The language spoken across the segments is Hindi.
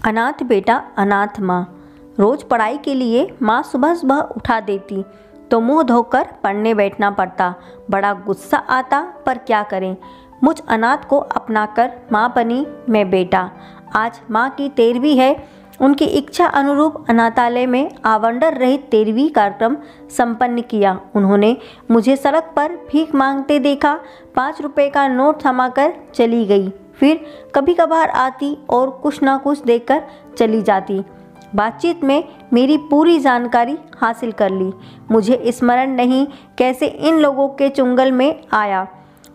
अनाथ बेटा अनाथ माँ। रोज़ पढ़ाई के लिए माँ सुबह सुबह उठा देती तो मुंह धोकर पढ़ने बैठना पड़ता। बड़ा गुस्सा आता, पर क्या करें। मुझ अनाथ को अपनाकर माँ बनी मैं बेटा। आज माँ की 13वीं है। उनकी इच्छा अनुरूप अनाथालय में आवंडर रहित 13वीं कार्यक्रम संपन्न किया। उन्होंने मुझे सड़क पर भीख मांगते देखा। 5 रुपए का नोट थमाकर चली गई। फिर कभी कभार आती और कुछ ना कुछ देकर चली जाती। बातचीत में मेरी पूरी जानकारी हासिल कर ली। मुझे स्मरण नहीं कैसे इन लोगों के चुंगल में आया।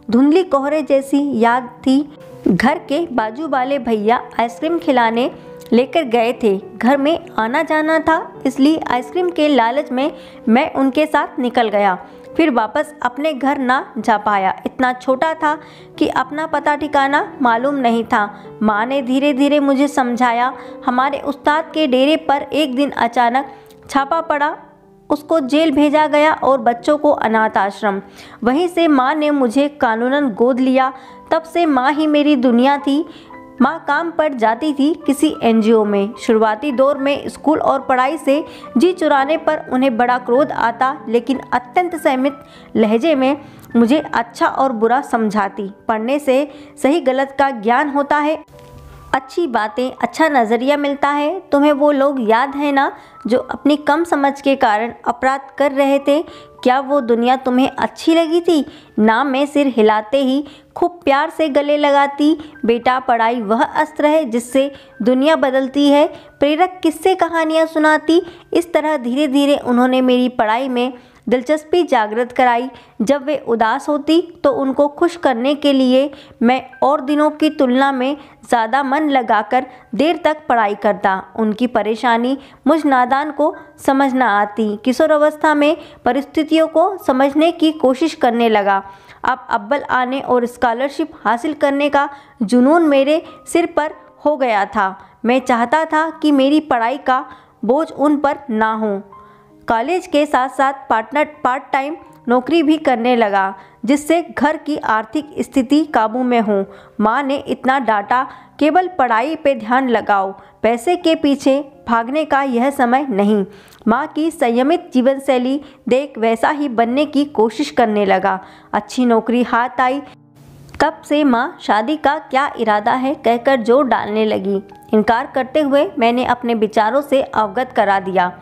धुंधली कोहरे जैसी याद थी। घर के बाजू वाले भैया आइसक्रीम खिलाने लेकर गए थे। घर में आना जाना था, इसलिए आइसक्रीम के लालच में मैं उनके साथ निकल गया। फिर वापस अपने घर ना जा पाया। इतना छोटा था कि अपना पता ठिकाना मालूम नहीं था। माँ ने धीरे धीरे मुझे समझाया। हमारे उस्ताद के डेरे पर एक दिन अचानक छापा पड़ा। उसको जेल भेजा गया और बच्चों को अनाथ आश्रम। वहीं से माँ ने मुझे कानूनन गोद लिया। तब से माँ ही मेरी दुनिया थी। माँ काम पर जाती थी किसी एनजीओ में। शुरुआती दौर में स्कूल और पढ़ाई से जी चुराने पर उन्हें बड़ा क्रोध आता, लेकिन अत्यंत संयमित लहजे में मुझे अच्छा और बुरा समझाती। पढ़ने से सही गलत का ज्ञान होता है, अच्छी बातें, अच्छा नज़रिया मिलता है। तुम्हें वो लोग याद है ना जो अपनी कम समझ के कारण अपराध कर रहे थे? क्या वो दुनिया तुम्हें अच्छी लगी थी? ना मैं सिर हिलाते ही खूब प्यार से गले लगाती। बेटा, पढ़ाई वह अस्त्र है जिससे दुनिया बदलती है। प्रेरक किस्से कहानियाँ सुनाती। इस तरह धीरे धीरे उन्होंने मेरी पढ़ाई में दिलचस्पी जागृत कराई। जब वे उदास होती तो उनको खुश करने के लिए मैं और दिनों की तुलना में ज़्यादा मन लगाकर देर तक पढ़ाई करता। उनकी परेशानी मुझ नादान को समझ न आती। किशोर अवस्था में परिस्थितियों को समझने की कोशिश करने लगा। अब अव्वल आने और स्कॉलरशिप हासिल करने का जुनून मेरे सिर पर हो गया था। मैं चाहता था कि मेरी पढ़ाई का बोझ उन पर ना हो। कॉलेज के साथ साथ पार्ट टाइम नौकरी भी करने लगा, जिससे घर की आर्थिक स्थिति काबू में हो। माँ ने इतना डांटा, केवल पढ़ाई पे ध्यान लगाओ, पैसे के पीछे भागने का यह समय नहीं। माँ की संयमित जीवन शैली देख वैसा ही बनने की कोशिश करने लगा। अच्छी नौकरी हाथ आई। तब से माँ शादी का क्या इरादा है कहकर जोर डालने लगी। इनकार करते हुए मैंने अपने विचारों से अवगत करा दिया।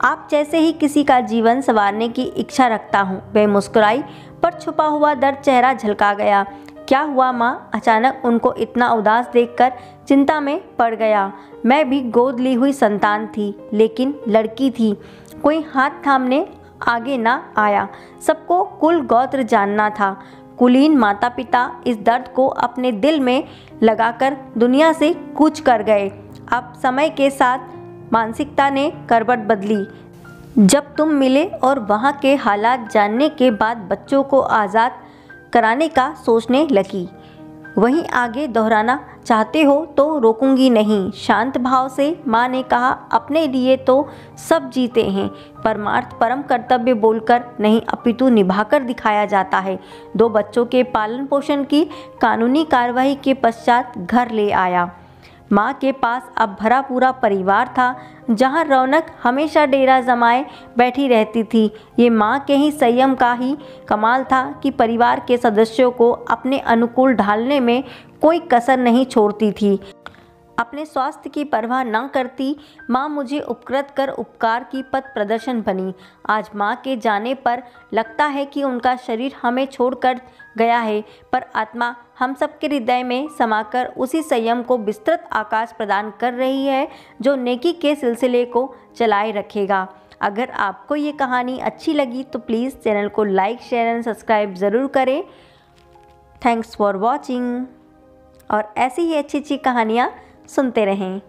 आप जैसे ही किसी का जीवन संवारने की इच्छा रखता हूँ। वह मुस्कुराई, पर छुपा हुआ दर्द चेहरा झलका गया। क्या हुआ माँ? अचानक उनको इतना उदास देखकर चिंता में पड़ गया। मैं भी गोद ली हुई संतान थी, लेकिन लड़की थी। कोई हाथ थामने आगे ना आया। सबको कुल गोत्र जानना था। कुलीन माता पिता इस दर्द को अपने दिल में लगाकर दुनिया से कूच कर गए। अब समय के साथ मानसिकता ने करवट बदली। जब तुम मिले और वहाँ के हालात जानने के बाद बच्चों को आज़ाद कराने का सोचने लगी। वहीं आगे दोहराना चाहते हो तो रोकूंगी नहीं। शांत भाव से माँ ने कहा, अपने लिए तो सब जीते हैं। परमार्थ परम कर्तव्य बोलकर नहीं, अपितु निभाकर दिखाया जाता है। 2 बच्चों के पालन पोषण की कानूनी कार्रवाई के पश्चात घर ले आया। माँ के पास अब भरा पूरा परिवार था, जहाँ रौनक हमेशा डेरा जमाए बैठी रहती थी। ये माँ के ही संयम का ही कमाल था कि परिवार के सदस्यों को अपने अनुकूल ढालने में कोई कसर नहीं छोड़ती थी। अपने स्वास्थ्य की परवाह न करती माँ मुझे उपकृत कर उपकार की पथ प्रदर्शन बनी। आज माँ के जाने पर लगता है कि उनका शरीर हमें छोड़कर गया है, पर आत्मा हम सबके हृदय में समाकर उसी संयम को विस्तृत आकाश प्रदान कर रही है, जो नेकी के सिलसिले को चलाए रखेगा। अगर आपको ये कहानी अच्छी लगी तो प्लीज़ चैनल को लाइक, शेयर एंड सब्सक्राइब ज़रूर करें। Thanks for watching. और ऐसी ही अच्छी अच्छी कहानियाँ सुनते रहें।